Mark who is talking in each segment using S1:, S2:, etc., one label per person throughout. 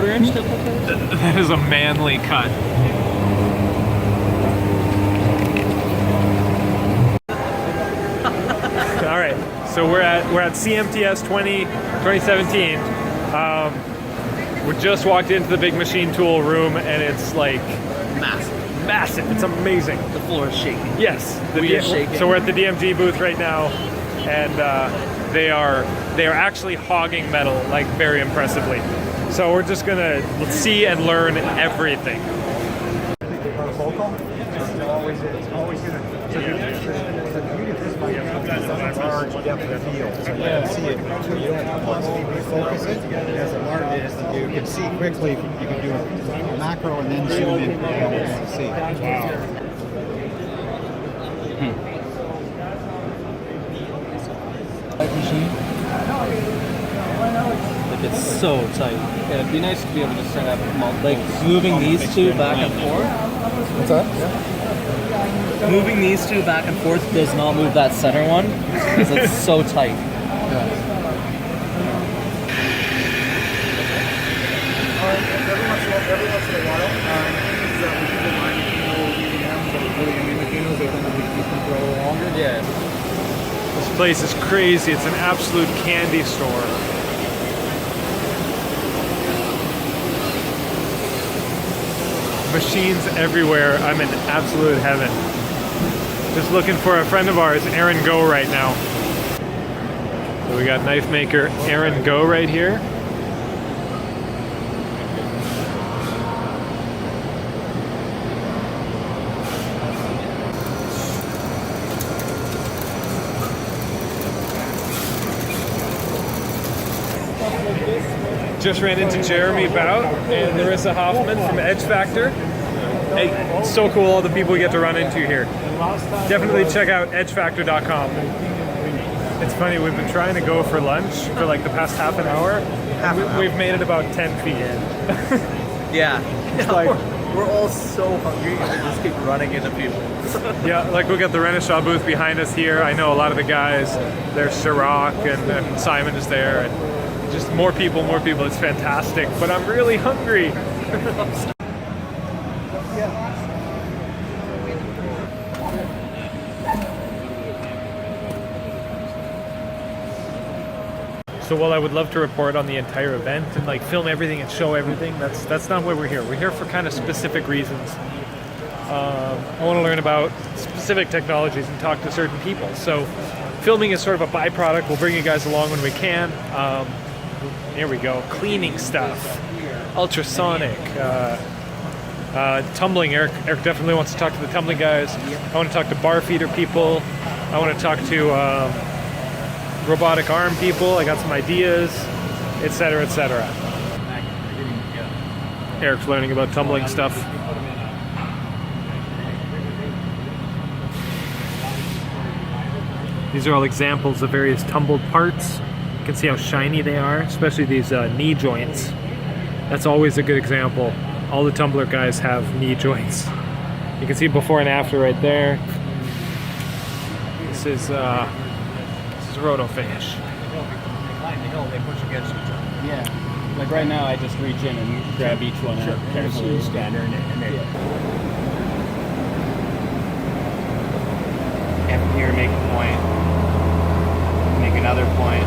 S1: 1/4 inch tip cut?
S2: That is a manly cut. All right, so we're at CMTS 2017. We just walked into the big machine tool room, and it's like massive. It's amazing.
S1: The floor is shaking.
S2: Yes,
S1: We are shaking.
S2: So we're at the DMG booth right now, and they are actually hogging metal like very impressively. So we're just gonna see and learn everything.
S3: You can see quickly, you can do a macro and then zoom in for what you want to see.
S1: Like it's so tight. Yeah, it'd be nice to be able to set up like moving these two back and forth.
S3: What's that?
S1: Moving these two back and forth does not move that center one because it's so tight.
S3: Every once in a while, things that we keep in mind, EDMs that are really Machino's, they tend to keep them for a little longer.
S1: Yeah.
S2: This place is crazy. It's an absolute candy store. Machines everywhere. I'm in absolute heaven. Just looking for a friend of ours, Aaron Go, right now. So we got knife maker Aaron Go right here. Just ran into Jeremy Bout and Larissa Hoffman from Edge Factor. Hey, it's so cool all the people we get to run into here. Definitely check out edgefactor.com. It's funny, we've been trying to go for lunch for like the past half an hour. We've made it about 10 feet in.
S1: Yeah.
S2: It's like,
S1: We're all so hungry and we just keep running into people.
S2: yeah, like we got the Renishaw booth behind us here. I know a lot of the guys. There's Chirac and Simon is there. And just more people. It's fantastic. But I'm really hungry. So while I would love to report on the entire event and like film everything and show everything, that's not why we're here. We're here for kind of specific reasons. I want to learn about specific technologies and talk to certain people. So filming is sort of a byproduct. We'll bring you guys along when we can. Here we go. Cleaning stuff. Ultrasonic. Tumbling. Eric definitely wants to talk to the tumbling guys. I want to talk to bar feeder people. I want to talk to robotic arm people. I got some ideas, etc., etc. Eric's learning about tumbling stuff. These are all examples of various tumbled parts. You can see how shiny they are, especially these knee joints. That's always a good example. All the tumbler guys have knee joints. You can see before and after right there. This is roto finish.
S1: They push against each other. Yeah. Like right now, I just reach in and grab each one out carefully.
S3: Scanner and then
S1: Here, make a point. Make another point.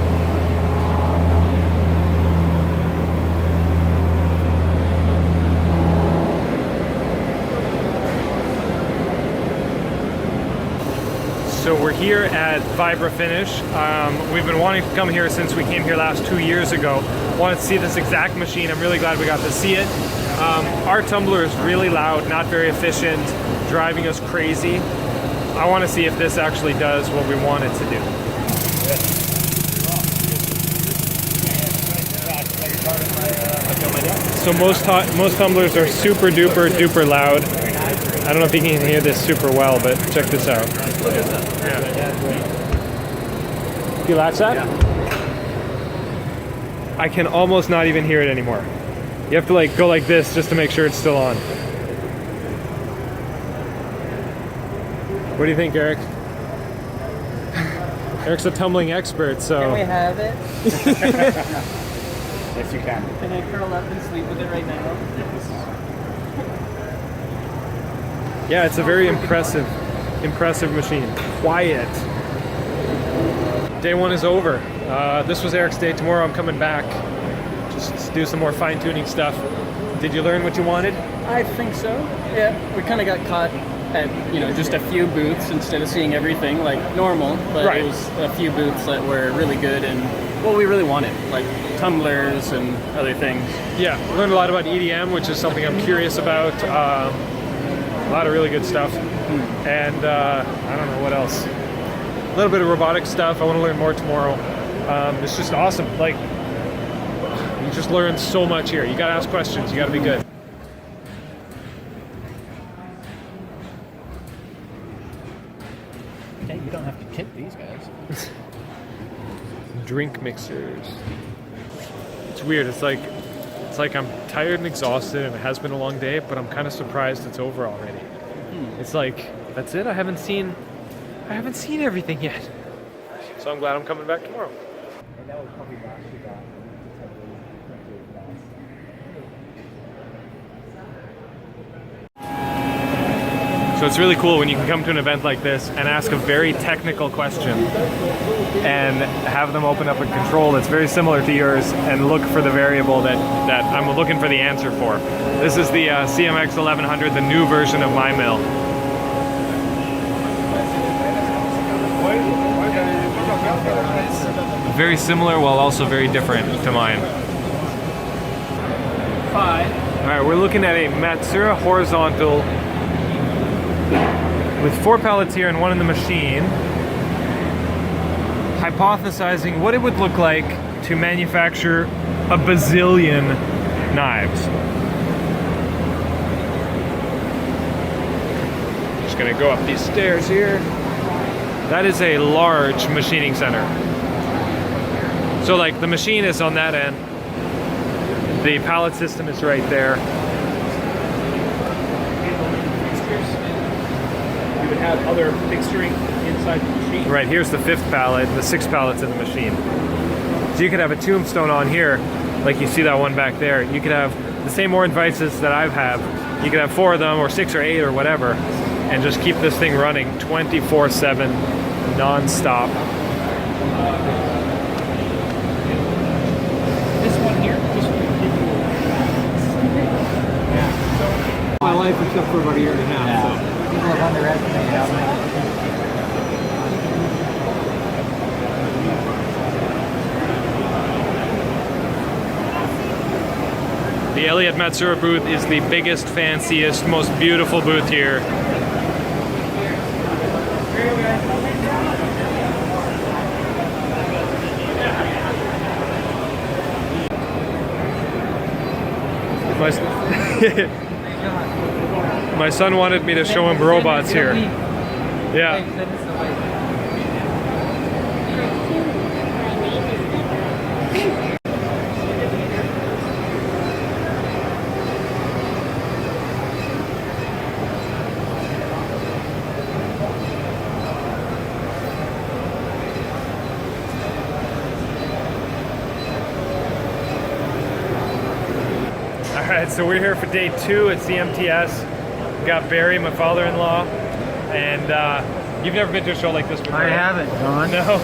S2: So we're here at Vibra Finish. We've been wanting to come here since we came here last 2 years ago. Wanted to see this exact machine. I'm really glad we got to see it. Our tumbler is really loud, not very efficient, driving us crazy. I want to see if this actually does what we want it to do. So most tumblers are super duper loud. I don't know if you can hear this super well, but check this out. Yeah. You latch that? Yeah. I can almost not even hear it anymore. You have to like go like this just to make sure it's still on. What do you think, Eric? Eric's a tumbling expert, so.
S1: Can we have it? Yes, you can.
S4: Can I curl up and sleep with it right now?
S2: Yeah, it's a very impressive machine. Quiet. Day one is over. This was Eric's day. Tomorrow I'm coming back. Just do some more fine-tuning stuff. Did you learn what you wanted?
S4: I think so. Yeah, we kind of got caught at, just a few booths instead of seeing everything like normal, but
S2: Right.
S4: It was a few booths that were really good and what we really wanted, like tumblers and other things.
S2: Yeah, learned a lot about EDM, which is something I'm curious about. A lot of really good stuff. And I don't know what else. A little bit of robotic stuff. I want to learn more tomorrow. It's just awesome. Like, you just learn so much here. You got to ask questions. You got to be good.
S1: Okay, you don't have to tip these guys.
S2: Drink mixers. It's weird. It's like I'm tired and exhausted, and it has been a long day, but I'm kind of surprised it's over already. It's like, that's it. I haven't seen everything yet. So I'm glad I'm coming back tomorrow. So it's really cool when you can come to an event like this and ask a very technical question and have them open up a control that's very similar to yours and look for the variable that I'm looking for the answer for. This is the CMX 1100, the new version of my mill. Very similar while also very different to mine.
S4: 5.
S2: All right, we're looking at a Matsuura horizontal with 4 pallets here and 1 in the machine, hypothesizing what it would look like to manufacture a bazillion knives. Just gonna go up these stairs here. That is a large machining center. So like the machine is on that end, the pallet system is right there.
S1: You would have other fixturing inside the machine.
S2: Right, here's the 5th pallet, the 6 pallets in the machine. So you could have a tombstone on here, like you see that one back there. You could have the same ore vices that I have. You could have 4 of them, or 6 or 8 or whatever, and just keep this thing running 24/7, non-stop.
S1: This one here,
S3: My life except for about a year and a half. So.
S4: People have underestimated how much.
S2: The Elliott Matsuura booth is the biggest, fanciest, most beautiful booth here. My son wanted me to show him robots here. Yeah. Alright, so we're here for day 2 at CMTS. We got Barry, my father-in-law, and you've never been to a show like this before?
S4: I haven't, Don.
S2: No?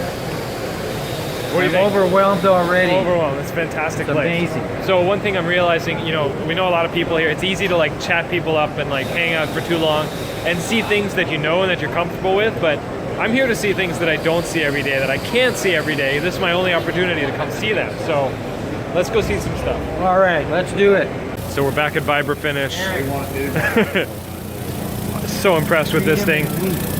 S2: What do you think?
S4: Overwhelmed already.
S2: Overwhelmed. It's a fantastic place.
S4: Amazing.
S2: So one thing I'm realizing, we know a lot of people here. It's easy to like chat people up and like hang out for too long and see things that you know and that you're comfortable with, but I'm here to see things that I don't see every day, that I can't see every day. This is my only opportunity to come see them. So let's go see some stuff.
S4: All right, let's do it.
S2: So we're back at Vibrafinish. So impressed with this thing.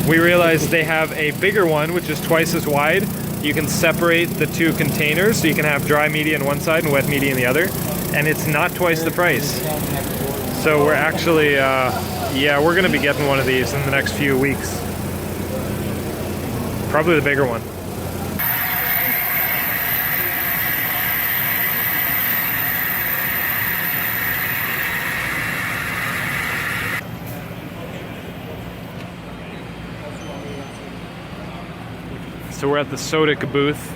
S2: We realized they have a bigger one, which is twice as wide. You can separate the 2 containers, so you can have dry media on one side and wet media on the other, and it's not twice the price. So we're actually, we're gonna be getting one of these in the next few weeks. Probably the bigger one. So we're at the Sodic booth,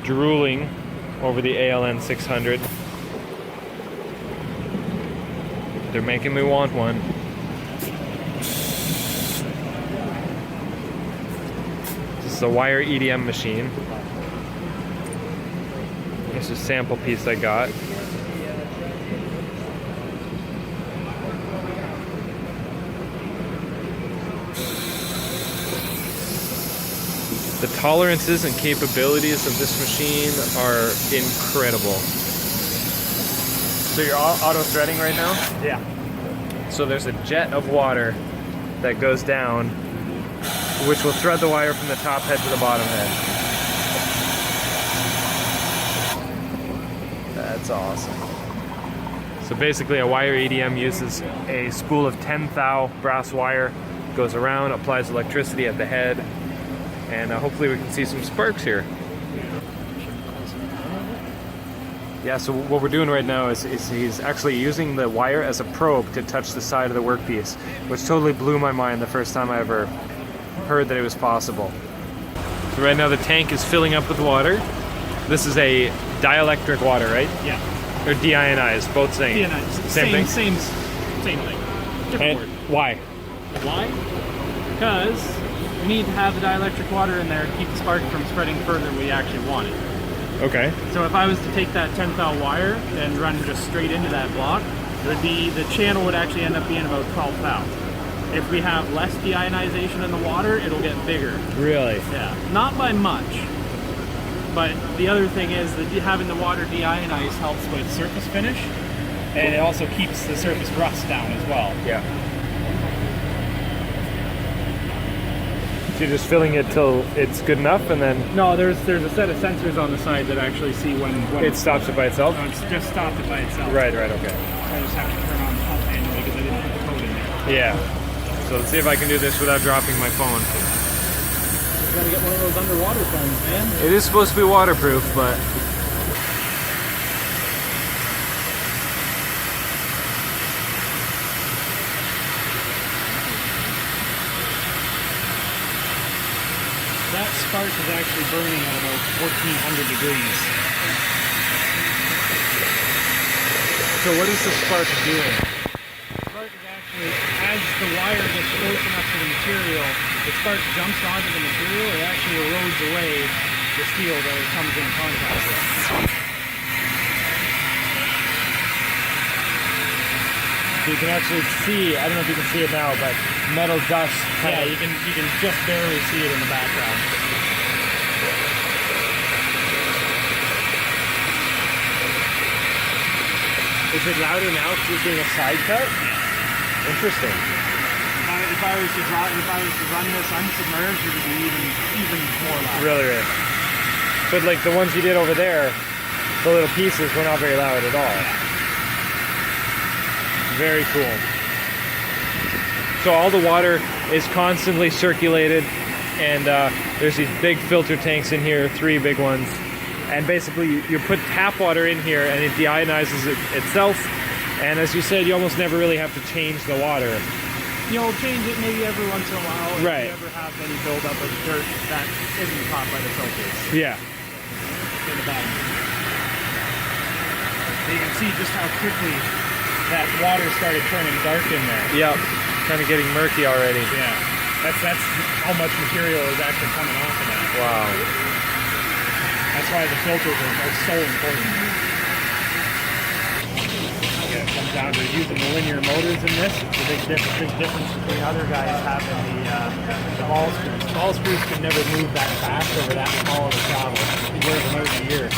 S2: drooling over the ALN 600. They're making me want one. This is a wire EDM machine. This is a sample piece I got. The tolerances and capabilities of this machine are incredible. So you're auto threading right now?
S1: Yeah.
S2: So there's a jet of water that goes down, which will thread the wire from the top head to the bottom head. That's awesome. So basically a wire EDM uses a spool of 10 thou brass wire, goes around, applies electricity at the head, and hopefully we can see some sparks here. Yeah, so what we're doing right now is he's actually using the wire as a probe to touch the side of the workpiece, which totally blew my mind the first time I ever heard that it was possible. So right now the tank is filling up with water. This is a dielectric water, right?
S1: Yeah.
S2: Or deionized, both same.
S1: Deionized.
S2: Same thing?
S1: Same thing. Different
S2: And
S1: word.
S2: why?
S1: Why? Because we need to have the dielectric water in there to keep the spark from spreading further than we actually want it.
S2: Okay.
S1: So if I was to take that 10 thou wire and run just straight into that block, it would be, the channel would actually end up being about 12 thou. If we have less deionization in the water, it'll get bigger.
S2: Really?
S1: Yeah, not by much. But the other thing is that having the water deionized helps with surface finish, and it also keeps the surface rust down as well.
S2: Yeah. So you're just filling it till it's good enough, and then
S1: No, there's a set of sensors on the side that actually see when
S2: it stops it by itself?
S1: No, it's just stopped it by itself.
S2: Right, okay.
S1: I just have to turn on the pump manually because I didn't put the code in there.
S2: Yeah. So let's see if I can do this without dropping my phone.
S1: You gotta get one of those underwater phones, man.
S2: It is supposed to be waterproof, but
S1: That spark is actually burning at about 1400 degrees.
S2: so what is the spark doing?
S1: The spark is actually, as the wire gets close enough to the material, the spark jumps onto the material, it actually erodes away the steel that it comes in contact with.
S2: So you can actually see, I don't know if you can see it now, but metal dust.
S1: Yeah, you can just barely see it in the background.
S2: Is it louder now because it's doing a side cut? Interesting.
S1: If I was to run this unsubmerged, it would be even more loud.
S2: Really. But like the ones you did over there, the little pieces were not very loud at all. Very cool. So all the water is constantly circulated, and there's these big filter tanks in here, 3 big ones. And basically you put tap water in here and it deionizes itself. And as you said, you almost never really have to change the water.
S1: You'll change it maybe every once in a while if
S2: Right.
S1: you ever have any buildup of dirt that isn't caught by the filters
S2: Yeah.
S1: in the bottom. So you can see just how quickly that water started turning dark in there.
S2: Yep. Kind of getting murky already.
S1: Yeah. That's how much material is actually coming off of that.
S2: Wow.
S1: That's why the filters are so important. Yeah, it comes down to using the linear motors in this. It's a big difference between other guys having the ball screws. Ball screws can never move that fast over that small of a travel. You wear them out in a year.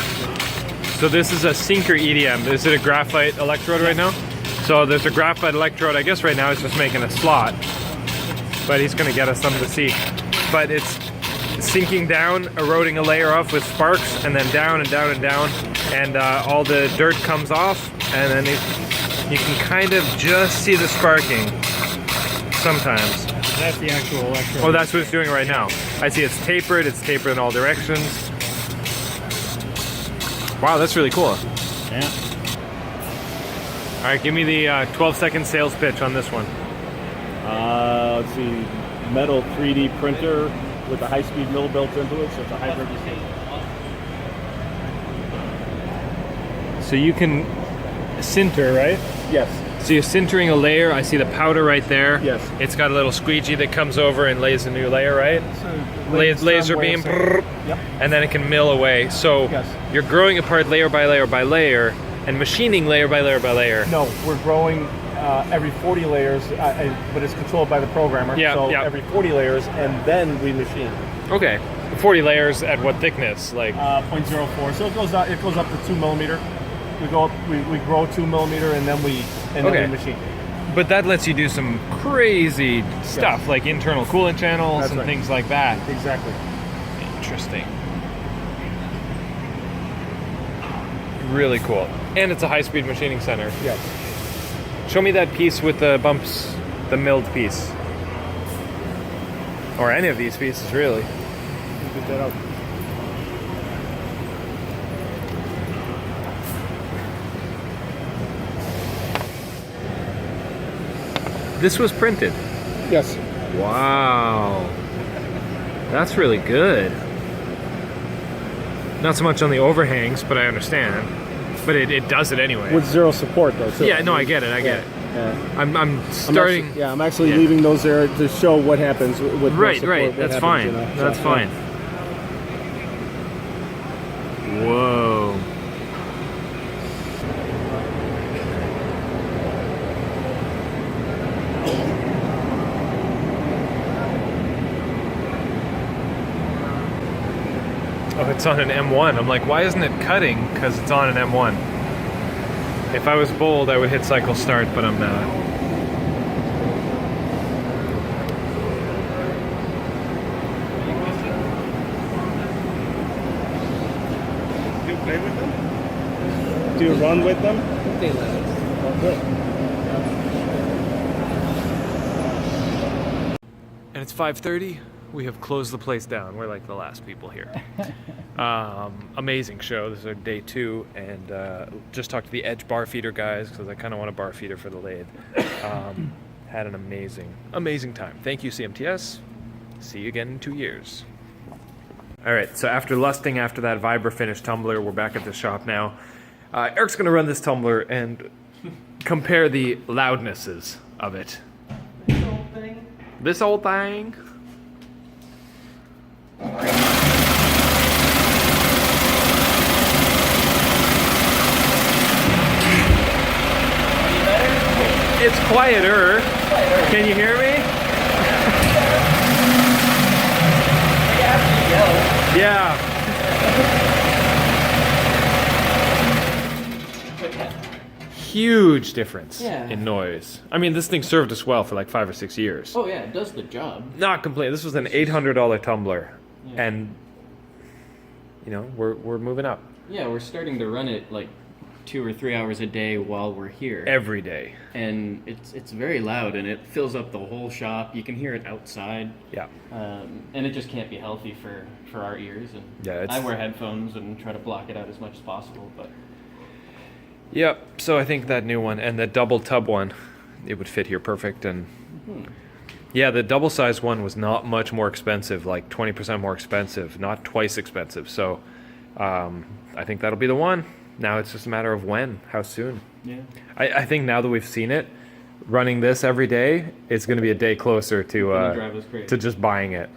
S2: So this is a sinker EDM. Is it a graphite electrode right now? So there's a graphite electrode. I guess right now it's just making a slot, but he's going to get us something to see. But it's sinking down, eroding a layer off with sparks, and then down and down and down, and all the dirt comes off, and then you can kind of just see the sparking sometimes.
S1: That's the actual electrode.
S2: Oh, that's what it's doing right now. I see it's tapered in all directions. Wow, that's really cool.
S1: Yeah.
S2: All right, give me the 12-second sales pitch on this one.
S5: Let's see, metal 3D printer with a high-speed mill built into it, so it's a hybrid machine.
S2: So you can sinter, right?
S3: Yes.
S2: So you're sintering a layer. I see the powder right there.
S3: Yes.
S2: It's got a little squeegee that comes over and lays a new layer, right? Laser beam,
S3: Yep.
S2: and then it can mill away. So
S3: Yes.
S2: you're growing apart layer by layer by layer, and machining layer by layer by layer.
S3: No, we're growing every 40 layers, but it's controlled by the programmer.
S2: Yeah,
S3: So
S2: yeah.
S3: every 40 layers, and then we machine.
S2: Okay. 40 layers at what thickness? Like
S3: 0.04. So it goes up to 2 millimeter. We grow 2 millimeter, and then we
S2: Okay.
S3: machine.
S2: But that lets you do some crazy stuff, like internal coolant channels
S3: That's
S2: and
S3: right.
S2: things like that.
S3: Exactly.
S2: Interesting. Really cool. And it's a high-speed machining center.
S3: Yes.
S2: Show me that piece with the bumps, the milled piece. Or any of these pieces, really.
S3: Get that out.
S2: This was printed.
S3: Yes.
S2: Wow. That's really good. Not so much on the overhangs, but I understand. But it does it anyway.
S3: With zero support, though. Too.
S2: Yeah, no, I get it. I get it.
S3: Yeah.
S2: I'm starting.
S3: I'm actually
S2: Yeah.
S3: leaving those there to show what happens with no
S2: Right,
S3: support,
S2: right.
S3: what
S2: That's
S3: happens,
S2: fine.
S3: you know,
S2: That's
S3: so,
S2: fine. Whoa. Oh, it's on an M1. I'm like, why isn't it cutting? Because it's on an M1. If I was bold, I would hit cycle start, but I'm not.
S3: Do you play with them? Do you run with them? Oh, good.
S2: And it's 5:30. We have closed the place down. We're like the last people here. Amazing show. This is our day 2, and just talked to the Edge bar feeder guys because I kind of want a bar feeder for the lathe. Had an amazing time. Thank you, CMTS. See you again in 2 years. All right, so after lusting after that Vibra finish tumbler, we're back at the shop now. Eric's going to run this tumbler and compare the loudnesses of it. This old thing. It's quieter. Can you hear me? Yeah. Huge difference in noise. I mean, this thing served us well for like 5 or 6 years.
S4: Oh yeah, it does the job.
S2: Not complete. This was an $800 tumbler, and you know we're moving up
S4: Yeah, we're starting to run it like 2 or 3 hours a day while we're here.
S2: every day.
S4: And it's very loud, and it fills up the whole shop. You can hear it outside.
S2: Yeah.
S4: And it just can't be healthy for our ears. And
S2: Yeah, it's-
S4: I wear headphones and try to block it out as much as possible. But
S2: Yep. So I think that new one and the double tub one, it would fit here perfect. And yeah, the double size one was not much more expensive, like 20% more expensive, not twice expensive. So I think that'll be the one. Now it's just a matter of when, how soon.
S4: yeah,
S2: I think now that we've seen it, running this every day, it's going to be a day closer
S4: gonna drive us
S2: to
S4: crazy.
S2: to just buying it.